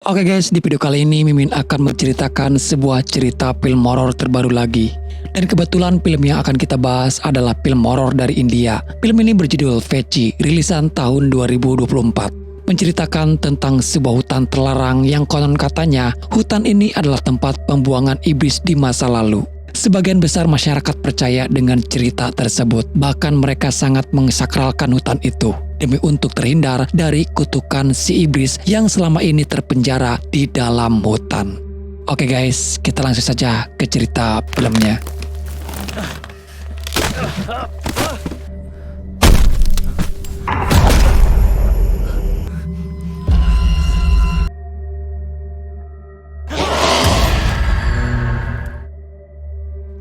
Oke guys, di video kali ini Mimin akan menceritakan sebuah cerita film horor terbaru lagi. Dan kebetulan film yang akan kita bahas adalah film horor dari India. Film ini berjudul Veggie, rilisan tahun 2024. Menceritakan tentang sebuah hutan terlarang yang konon katanya hutan ini adalah tempat pembuangan iblis di masa lalu. Sebagian besar masyarakat percaya dengan cerita tersebut, bahkan mereka sangat mengesakralkan hutan itu demi untuk terhindar dari kutukan si iblis yang selama ini terpenjara di dalam hutan. Oke guys, kita langsung saja ke cerita filmnya.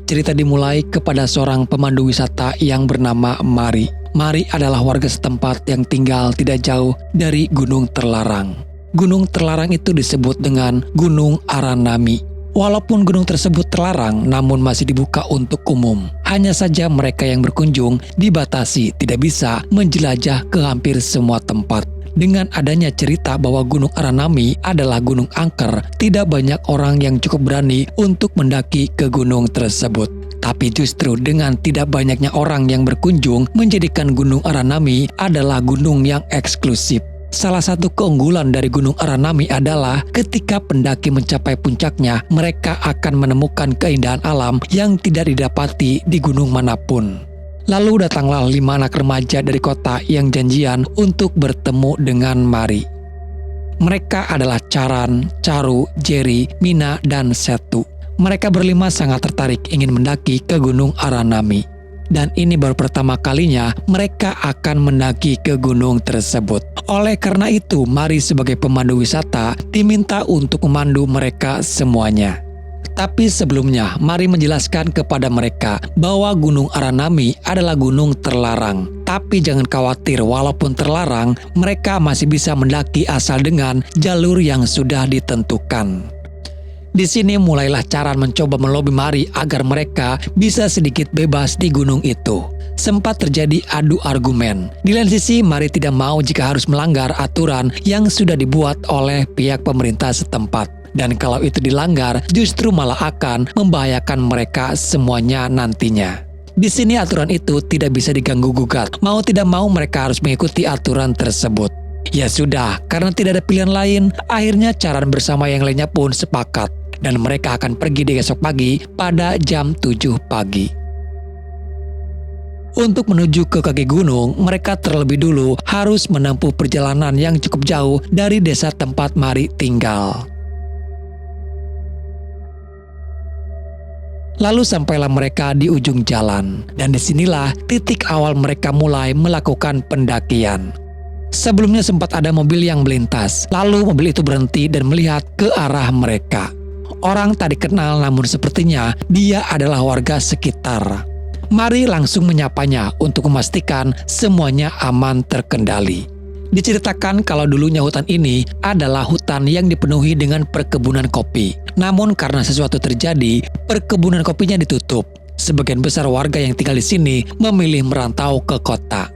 Cerita dimulai kepada seorang pemandu wisata yang bernama Mari. Mari adalah warga setempat yang tinggal tidak jauh dari Gunung Terlarang. Gunung Terlarang itu disebut dengan Gunung Aranami. Walaupun gunung tersebut terlarang, namun masih dibuka untuk umum. Hanya saja mereka yang berkunjung dibatasi, tidak bisa menjelajah ke hampir semua tempat. Dengan adanya cerita bahwa Gunung Aranami adalah gunung angker, tidak banyak orang yang cukup berani untuk mendaki ke gunung tersebut. Tapi justru dengan tidak banyaknya orang yang berkunjung, menjadikan Gunung Aranami adalah gunung yang eksklusif. Salah satu keunggulan dari Gunung Aranami adalah ketika pendaki mencapai puncaknya, mereka akan menemukan keindahan alam yang tidak didapati di gunung manapun. Lalu datanglah 5 anak remaja dari kota yang janjian untuk bertemu dengan Mari. Mereka adalah Charan, Charu, Jerry, Mina, dan Setu. Mereka berlima sangat tertarik ingin mendaki ke Gunung Aranami. Dan ini baru pertama kalinya mereka akan mendaki ke gunung tersebut. Oleh karena itu, Mari sebagai pemandu wisata diminta untuk memandu mereka semuanya. Tapi sebelumnya, Mari menjelaskan kepada mereka bahwa Gunung Aranami adalah gunung terlarang. Tapi jangan khawatir, walaupun terlarang, mereka masih bisa mendaki asal dengan jalur yang sudah ditentukan. Di sini mulailah Charan mencoba melobi Mari agar mereka bisa sedikit bebas di gunung itu. Sempat terjadi adu argumen. Di lain sisi, Mari tidak mau jika harus melanggar aturan yang sudah dibuat oleh pihak pemerintah setempat. Dan kalau itu dilanggar, justru malah akan membahayakan mereka semuanya nantinya. Di sini aturan itu tidak bisa diganggu-gugat. Mau tidak mau mereka harus mengikuti aturan tersebut. Ya sudah, karena tidak ada pilihan lain, akhirnya Charan bersama yang lainnya pun sepakat. Dan mereka akan pergi di esok pagi pada jam 7 pagi. Untuk menuju ke kaki gunung, mereka terlebih dulu harus menempuh perjalanan yang cukup jauh dari desa tempat Mari tinggal. Lalu sampailah mereka di ujung jalan, dan disinilah titik awal mereka mulai melakukan pendakian. Sebelumnya sempat ada mobil yang melintas, lalu mobil itu berhenti dan melihat ke arah mereka. Orang tak dikenal, namun sepertinya dia adalah warga sekitar. Mari langsung menyapanya untuk memastikan semuanya aman terkendali. Diceritakan kalau dulunya hutan ini adalah hutan yang dipenuhi dengan perkebunan kopi. Namun karena sesuatu terjadi, perkebunan kopinya ditutup. Sebagian besar warga yang tinggal di sini memilih merantau ke kota.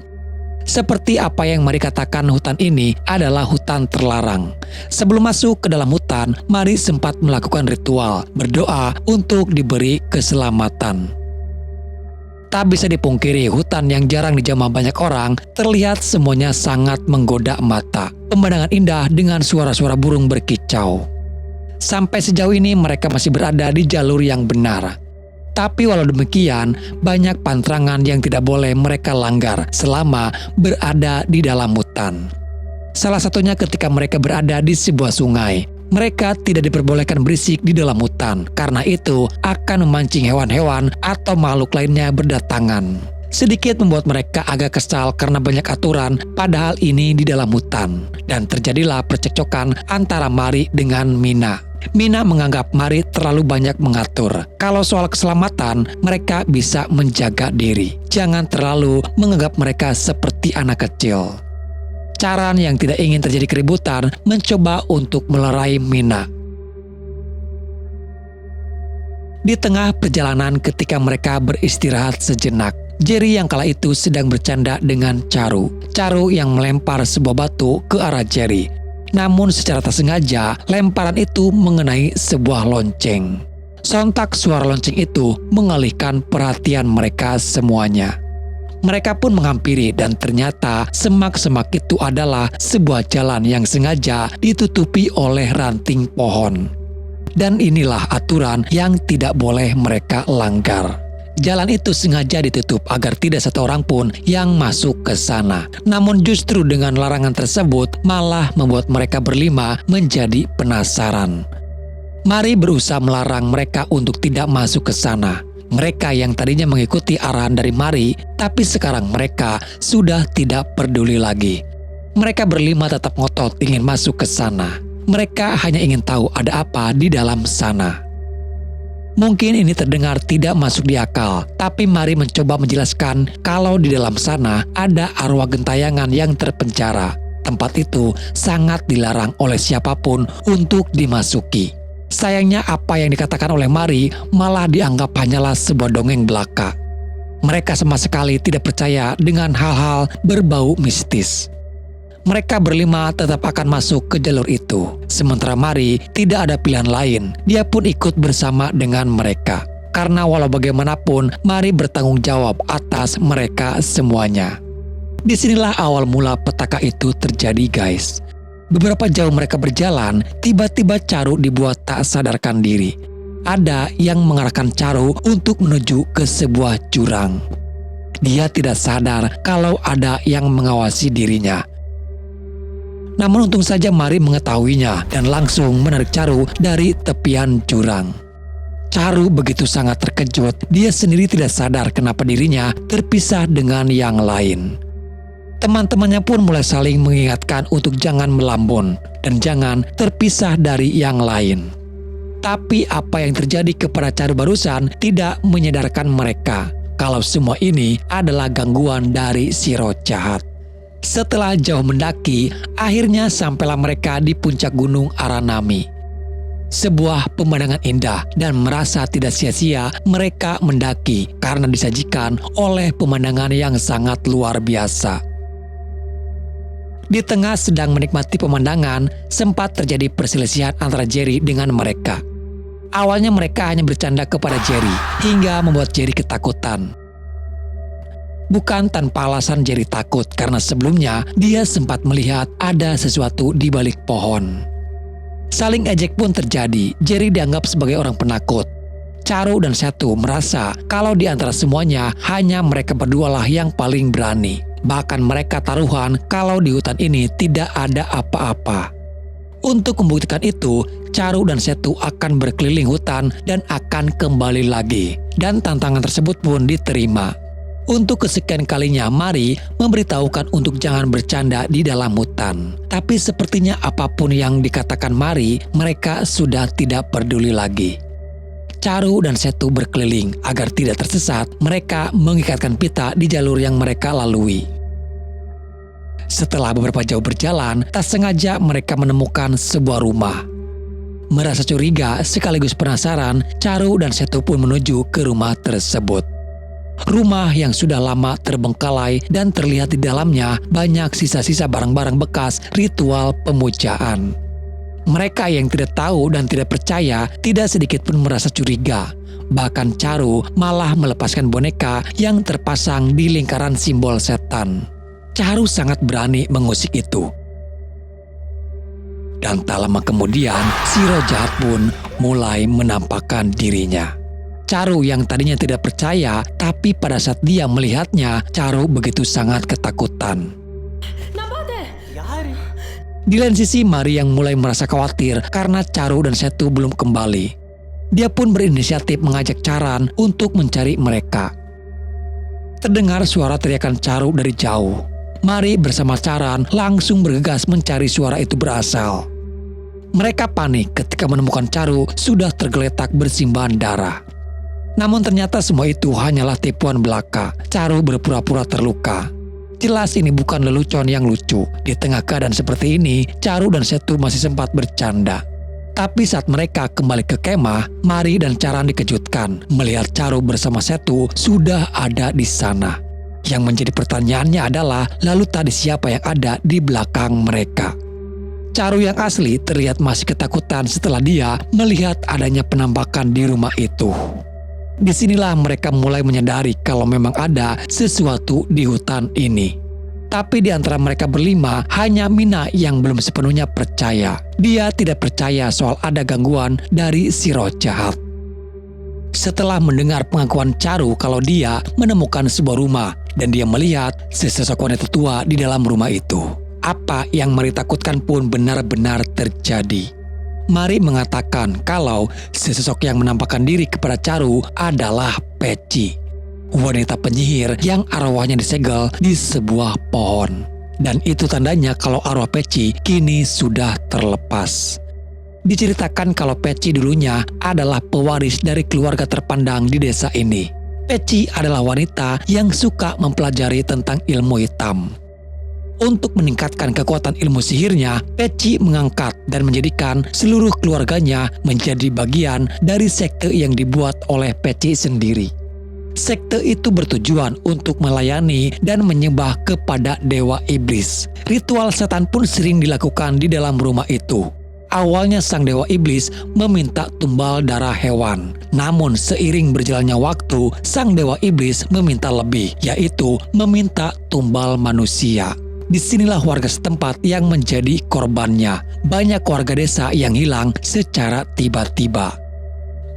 Seperti apa yang Mari katakan, hutan ini adalah hutan terlarang. Sebelum masuk ke dalam hutan, Mari sempat melakukan ritual, berdoa untuk diberi keselamatan. Tak bisa dipungkiri, hutan yang jarang dijamah banyak orang terlihat semuanya sangat menggoda mata. Pemandangan indah dengan suara-suara burung berkicau. Sampai sejauh ini mereka masih berada di jalur yang benar. Tapi walau demikian, banyak pantangan yang tidak boleh mereka langgar selama berada di dalam hutan. Salah satunya ketika mereka berada di sebuah sungai. Mereka tidak diperbolehkan berisik di dalam hutan, karena itu akan memancing hewan-hewan atau makhluk lainnya berdatangan. Sedikit membuat mereka agak kesal karena banyak aturan, padahal ini di dalam hutan. Dan terjadilah percekcokan antara Mari dengan Mina. Mina menganggap Mari terlalu banyak mengatur. Kalau soal keselamatan, mereka bisa menjaga diri. Jangan terlalu menganggap mereka seperti anak kecil. Charan yang tidak ingin terjadi keributan mencoba untuk melerai Mina. Di tengah perjalanan ketika mereka beristirahat sejenak, Jerry yang kala itu sedang bercanda dengan Charu. Charu yang melempar sebuah batu ke arah Jerry. Namun secara tak sengaja, lemparan itu mengenai sebuah lonceng. Sontak suara lonceng itu mengalihkan perhatian mereka semuanya. Mereka pun menghampiri dan ternyata semak-semak itu adalah sebuah jalan yang sengaja ditutupi oleh ranting pohon. Dan inilah aturan yang tidak boleh mereka langgar. Jalan itu sengaja ditutup agar tidak satu orang pun yang masuk ke sana. Namun justru dengan larangan tersebut malah membuat mereka berlima menjadi penasaran. Mari berusaha melarang mereka untuk tidak masuk ke sana. Mereka yang tadinya mengikuti arahan dari Mari, tapi sekarang mereka sudah tidak peduli lagi. Mereka berlima tetap ngotot ingin masuk ke sana. Mereka hanya ingin tahu ada apa di dalam sana. Mungkin ini terdengar tidak masuk di akal, tapi Mari mencoba menjelaskan kalau di dalam sana ada arwah gentayangan yang terpenjara. Tempat itu sangat dilarang oleh siapapun untuk dimasuki. Sayangnya apa yang dikatakan oleh Mari malah dianggap hanyalah sebuah dongeng belaka. Mereka sama sekali tidak percaya dengan hal-hal berbau mistis. Mereka berlima tetap akan masuk ke jalur itu. Sementara Mari tidak ada pilihan lain. Dia pun ikut bersama dengan mereka. Karena walau bagaimanapun, Mari bertanggung jawab atas mereka semuanya. Disinilah awal mula petaka itu terjadi, guys. Beberapa jauh mereka berjalan, tiba-tiba Charu dibuat tak sadarkan diri. Ada yang mengarahkan Charu untuk menuju ke sebuah jurang. Dia tidak sadar kalau ada yang mengawasi dirinya. Namun untung saja Mari mengetahuinya dan langsung menarik Charu dari tepian jurang. Charu begitu sangat terkejut, dia sendiri tidak sadar kenapa dirinya terpisah dengan yang lain. Teman-temannya pun mulai saling mengingatkan untuk jangan melambun dan jangan terpisah dari yang lain. Tapi apa yang terjadi kepada Charu barusan tidak menyadarkan mereka kalau semua ini adalah gangguan dari si roh jahat. Setelah jauh mendaki, akhirnya sampailah mereka di puncak gunung Aranami. Sebuah pemandangan indah dan merasa tidak sia-sia mereka mendaki karena disajikan oleh pemandangan yang sangat luar biasa. Di tengah sedang menikmati pemandangan, sempat terjadi perselisihan antara Jerry dengan mereka. Awalnya mereka hanya bercanda kepada Jerry, hingga membuat Jerry ketakutan. Bukan tanpa alasan Jerry takut, karena sebelumnya dia sempat melihat ada sesuatu di balik pohon. Saling ejek pun terjadi, Jerry dianggap sebagai orang penakut. Charu dan Setu merasa kalau di antara semuanya hanya mereka berdualah yang paling berani. Bahkan mereka taruhan kalau di hutan ini tidak ada apa-apa. Untuk membuktikan itu, Charu dan Setu akan berkeliling hutan dan akan kembali lagi. Dan tantangan tersebut pun diterima. Untuk kesekian kalinya Mari memberitahukan untuk jangan bercanda di dalam hutan. Tapi sepertinya apapun yang dikatakan Mari, mereka sudah tidak peduli lagi. Charu dan Setu berkeliling agar tidak tersesat. Mereka mengikatkan pita di jalur yang mereka lalui. Setelah beberapa jauh berjalan, tak sengaja mereka menemukan sebuah rumah. Merasa curiga sekaligus penasaran, Charu dan Setu pun menuju ke rumah tersebut. Rumah yang sudah lama terbengkalai dan terlihat di dalamnya banyak sisa-sisa barang-barang bekas ritual pemujaan. Mereka yang tidak tahu dan tidak percaya tidak sedikit pun merasa curiga. Bahkan Charu malah melepaskan boneka yang terpasang di lingkaran simbol setan. Charu sangat berani mengusik itu. Dan tak lama kemudian, si roh jahat pun mulai menampakkan dirinya. Charu yang tadinya tidak percaya, tapi pada saat dia melihatnya, Charu begitu sangat ketakutan. Di lain sisi, Mari yang mulai merasa khawatir karena Charu dan Setu belum kembali. Dia pun berinisiatif mengajak Charan untuk mencari mereka. Terdengar suara teriakan Charu dari jauh. Mari bersama Charan langsung bergegas mencari suara itu berasal. Mereka panik ketika menemukan Charu sudah tergeletak bersimbah darah. Namun ternyata semua itu hanyalah tipuan belaka. Charu berpura-pura terluka. Jelas ini bukan lelucon yang lucu. Di tengah keadaan seperti ini, Charu dan Setu masih sempat bercanda. Tapi saat mereka kembali ke kemah, Mari dan Charan dikejutkan melihat Charu bersama Setu sudah ada di sana. Yang menjadi pertanyaannya adalah, lalu tadi siapa yang ada di belakang mereka? Caru yang asli terlihat masih ketakutan setelah dia melihat adanya penampakan di rumah itu. Disinilah mereka mulai menyadari kalau memang ada sesuatu di hutan ini. Tapi di antara mereka berlima, hanya Mina yang belum sepenuhnya percaya. Dia tidak percaya soal ada gangguan dari si roh jahat. Setelah mendengar pengakuan Caru kalau dia menemukan sebuah rumah dan dia melihat sesosok wanita tua di dalam rumah itu, apa yang Mari takutkan pun benar-benar terjadi. Mari mengatakan kalau sesosok yang menampakkan diri kepada Caru adalah Peci, wanita penyihir yang arwahnya disegel di sebuah pohon. Dan itu tandanya kalau arwah Peci kini sudah terlepas. Diceritakan kalau Peci dulunya adalah pewaris dari keluarga terpandang di desa ini. Peci adalah wanita yang suka mempelajari tentang ilmu hitam. Untuk meningkatkan kekuatan ilmu sihirnya, Peci mengangkat dan menjadikan seluruh keluarganya menjadi bagian dari sekte yang dibuat oleh Peci sendiri. Sekte itu bertujuan untuk melayani dan menyembah kepada dewa iblis. Ritual setan pun sering dilakukan di dalam rumah itu. Awalnya sang dewa iblis meminta tumbal darah hewan. Namun seiring berjalannya waktu, sang dewa iblis meminta lebih, yaitu meminta tumbal manusia. Disinilah warga setempat yang menjadi korbannya. Banyak warga desa yang hilang secara tiba-tiba.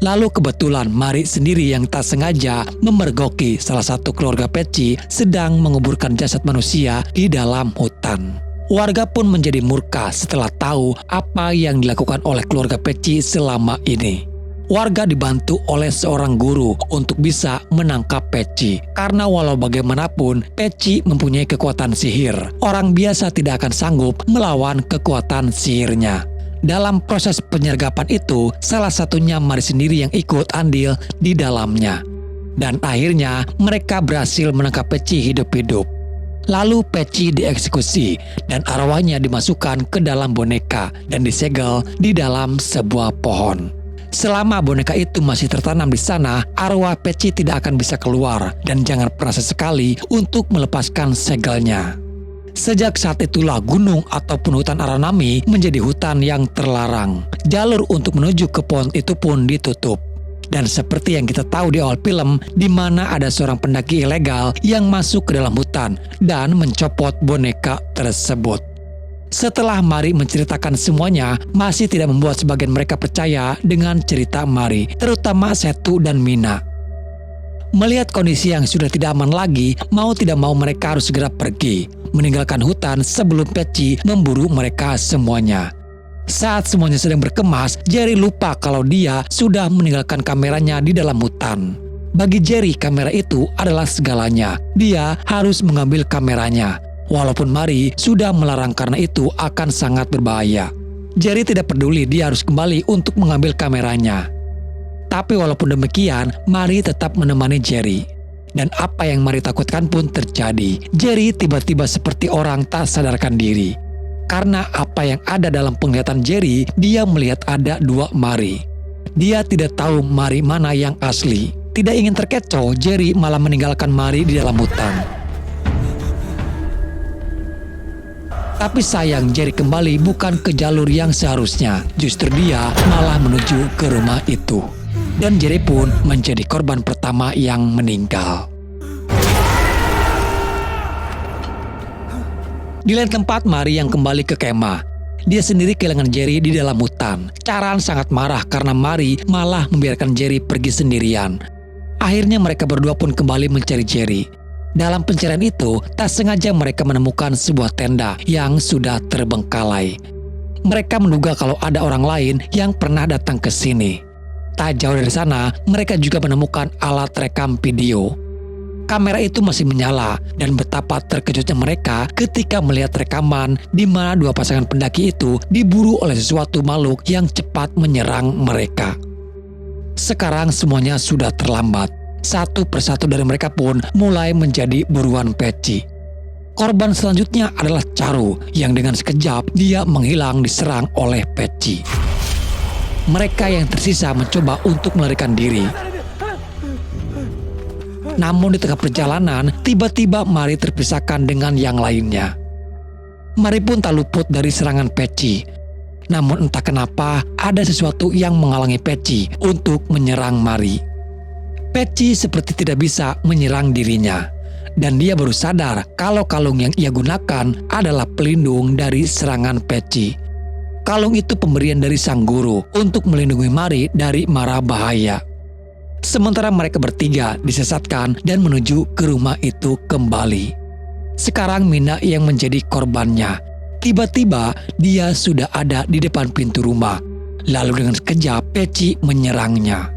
Lalu kebetulan Mari sendiri yang tak sengaja memergoki salah satu keluarga Peci sedang menguburkan jasad manusia di dalam hutan. Warga pun menjadi murka setelah tahu apa yang dilakukan oleh keluarga Peci selama ini. Warga dibantu oleh seorang guru untuk bisa menangkap Peci. Karena walau bagaimanapun, Peci mempunyai kekuatan sihir. Orang biasa tidak akan sanggup melawan kekuatan sihirnya. Dalam proses penyergapan itu, salah satunya Mari sendiri yang ikut andil di dalamnya. Dan akhirnya mereka berhasil menangkap Peci hidup-hidup. Lalu Peci dieksekusi dan arwahnya dimasukkan ke dalam boneka dan disegel di dalam sebuah pohon. Selama boneka itu masih tertanam di sana, arwah Peci tidak akan bisa keluar dan jangan pernah sesekali untuk melepaskan segelnya. Sejak saat itulah gunung ataupun hutan Aranami menjadi hutan yang terlarang. Jalur untuk menuju ke pohon itu pun ditutup. Dan seperti yang kita tahu di awal film, di mana ada seorang pendaki ilegal yang masuk ke dalam hutan dan mencopot boneka tersebut. Setelah Mari menceritakan semuanya, masih tidak membuat sebagian mereka percaya dengan cerita Mari, terutama Setu dan Mina. Melihat kondisi yang sudah tidak aman lagi, mau tidak mau mereka harus segera pergi, meninggalkan hutan sebelum Peci memburu mereka semuanya. Saat semuanya sedang berkemas, Jerry lupa kalau dia sudah meninggalkan kameranya di dalam hutan. Bagi Jerry, kamera itu adalah segalanya. Dia harus mengambil kameranya. Walaupun Mari sudah melarang karena itu akan sangat berbahaya. Jerry tidak peduli, dia harus kembali untuk mengambil kameranya. Tapi walaupun demikian, Mari tetap menemani Jerry. Dan apa yang Mari takutkan pun terjadi. Jerry tiba-tiba seperti orang tak sadarkan diri. Karena apa yang ada dalam penglihatan Jerry, dia melihat ada dua Mari. Dia tidak tahu Mari mana yang asli. Tidak ingin terkecoh, Jerry malah meninggalkan Mari di dalam hutan. Tapi sayang, Jerry kembali bukan ke jalur yang seharusnya. Justru dia malah menuju ke rumah itu. Dan Jerry pun menjadi korban pertama yang meninggal. Di lain tempat, Mari yang kembali ke kemah. Dia sendiri kehilangan Jerry di dalam hutan. Charan sangat marah karena Mari malah membiarkan Jerry pergi sendirian. Akhirnya mereka berdua pun kembali mencari Jerry. Dalam pencarian itu, tak sengaja mereka menemukan sebuah tenda yang sudah terbengkalai. Mereka menduga kalau ada orang lain yang pernah datang ke sini. Tak jauh dari sana, mereka juga menemukan alat rekam video. Kamera itu masih menyala dan betapa terkejutnya mereka ketika melihat rekaman di mana dua pasangan pendaki itu diburu oleh sesuatu makhluk yang cepat menyerang mereka. Sekarang semuanya sudah terlambat. Satu persatu dari mereka pun mulai menjadi buruan Peci. Korban selanjutnya adalah Caru yang dengan sekejap dia menghilang diserang oleh Peci. Mereka yang tersisa mencoba untuk melarikan diri. Namun di tengah perjalanan, tiba-tiba Mari terpisahkan dengan yang lainnya. Mari pun tak luput dari serangan Peci. Namun entah kenapa ada sesuatu yang menghalangi Peci untuk menyerang Mari. Peci seperti tidak bisa menyerang dirinya. Dan dia baru sadar kalau kalung yang ia gunakan adalah pelindung dari serangan Peci. Kalung itu pemberian dari sang guru untuk melindungi Mari dari mara bahaya. Sementara mereka bertiga disesatkan dan menuju ke rumah itu kembali. Sekarang Mina yang menjadi korbannya. Tiba-tiba dia sudah ada di depan pintu rumah. Lalu dengan sekejap Peci menyerangnya.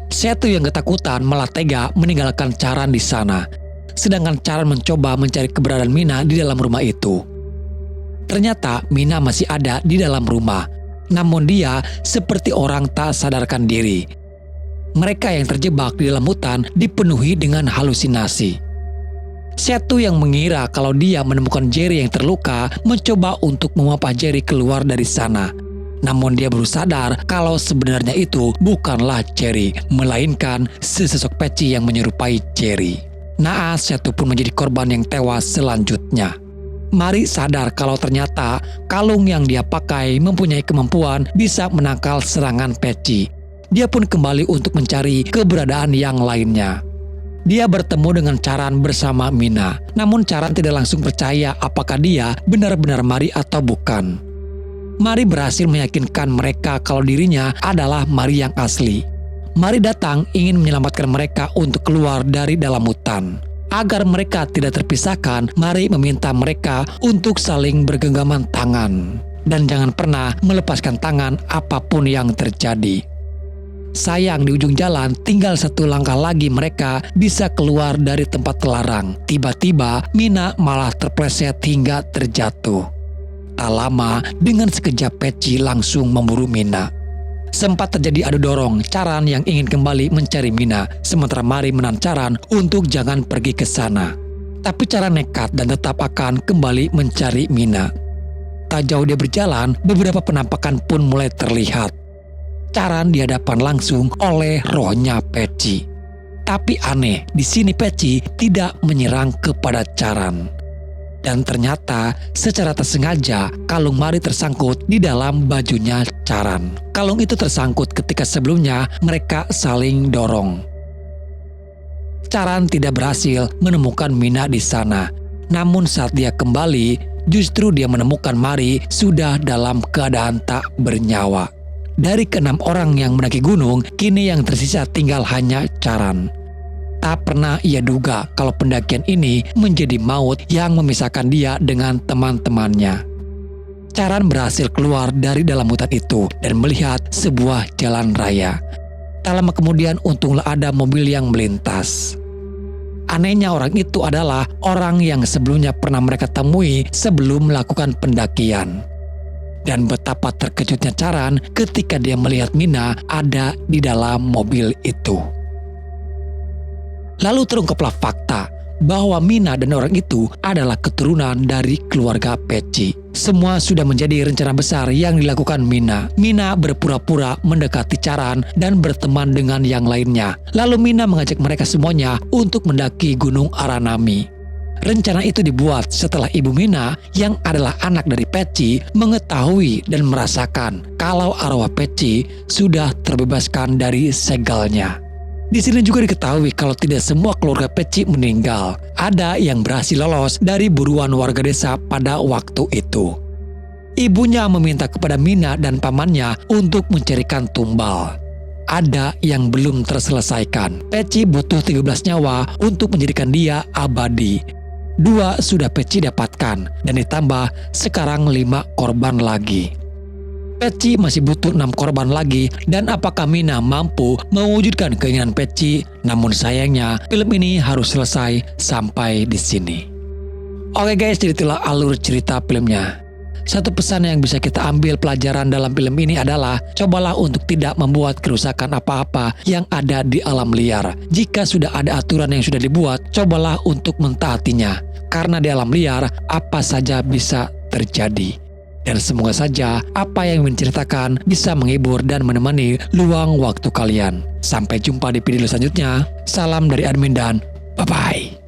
Setu yang ketakutan malah tega meninggalkan Charan di sana. Sedangkan Charan mencoba mencari keberadaan Mina di dalam rumah itu. Ternyata Mina masih ada di dalam rumah. Namun dia seperti orang tak sadarkan diri. Mereka yang terjebak di dalam hutan dipenuhi dengan halusinasi. Setu yang mengira kalau dia menemukan Jerry yang terluka mencoba untuk memapah Jerry keluar dari sana. Namun dia baru sadar kalau sebenarnya itu bukanlah Jerry, melainkan sesosok Peci yang menyerupai Jerry. Naas Setu pun menjadi korban yang tewas selanjutnya. Mari sadar kalau ternyata kalung yang dia pakai mempunyai kemampuan bisa menangkal serangan Peci. Dia pun kembali untuk mencari keberadaan yang lainnya. Dia bertemu dengan Charan bersama Mina. Namun Charan tidak langsung percaya apakah dia benar-benar Mari atau bukan. Mari berhasil meyakinkan mereka kalau dirinya adalah Mari yang asli. Mari datang ingin menyelamatkan mereka untuk keluar dari dalam hutan. Agar mereka tidak terpisahkan, Mari meminta mereka untuk saling bergenggaman tangan. Dan jangan pernah melepaskan tangan apapun yang terjadi. Sayang di ujung jalan tinggal satu langkah lagi mereka bisa keluar dari tempat terlarang. Tiba-tiba Mina malah terpleset hingga terjatuh. Tak lama dengan sekejap Peci langsung memburu Mina. Sempat terjadi adu dorong Charan yang ingin kembali mencari Mina. Sementara Mari menahan Charan untuk jangan pergi ke sana. Tapi Charan nekat dan tetap akan kembali mencari Mina. Tak jauh dia berjalan, beberapa penampakan pun mulai terlihat. Charan dihadapan langsung oleh rohnya Peci. Tapi aneh, di sini Peci tidak menyerang kepada Charan. Dan ternyata secara tersengaja kalung Mari tersangkut di dalam bajunya Charan. Kalung itu tersangkut ketika sebelumnya mereka saling dorong. Charan tidak berhasil menemukan Mina di sana. Namun saat dia kembali, justru dia menemukan Mari sudah dalam keadaan tak bernyawa. Dari ke-6 orang yang mendaki gunung, kini yang tersisa tinggal hanya Charan. Tak pernah ia duga kalau pendakian ini menjadi maut yang memisahkan dia dengan teman-temannya. Charan berhasil keluar dari dalam hutan itu dan melihat sebuah jalan raya. Tak lama kemudian untunglah ada mobil yang melintas. Anehnya orang itu adalah orang yang sebelumnya pernah mereka temui sebelum melakukan pendakian. Dan betapa terkejutnya Charan ketika dia melihat Mina ada di dalam mobil itu. Lalu terungkaplah fakta bahwa Mina dan orang itu adalah keturunan dari keluarga Peci. Semua sudah menjadi rencana besar yang dilakukan Mina. Mina berpura-pura mendekati Charan dan berteman dengan yang lainnya. Lalu Mina mengajak mereka semuanya untuk mendaki Gunung Aranami. Rencana itu dibuat setelah ibu Mina yang adalah anak dari Peci mengetahui dan merasakan kalau arwah Peci sudah terbebaskan dari segelnya. Di sini juga diketahui kalau tidak semua keluarga Peci meninggal. Ada yang berhasil lolos dari buruan warga desa pada waktu itu. Ibunya meminta kepada Mina dan pamannya untuk mencarikan tumbal. Ada yang belum terselesaikan. Peci butuh 13 nyawa untuk menjadikan dia abadi. 2 sudah Peci dapatkan dan ditambah sekarang 5 korban lagi. Peci masih butuh 6 korban lagi dan apakah Mina mampu mewujudkan keinginan Peci? Namun sayangnya film ini harus selesai sampai di sini. Oke guys, jadi itulah alur cerita filmnya. Satu pesan yang bisa kita ambil pelajaran dalam film ini adalah cobalah untuk tidak membuat kerusakan apa-apa yang ada di alam liar. Jika sudah ada aturan yang sudah dibuat, cobalah untuk mentaatinya. Karena di alam liar, apa saja bisa terjadi. Dan semoga saja apa yang menceritakan bisa menghibur dan menemani luang waktu kalian. Sampai jumpa di video selanjutnya. Salam dari admin dan bye-bye.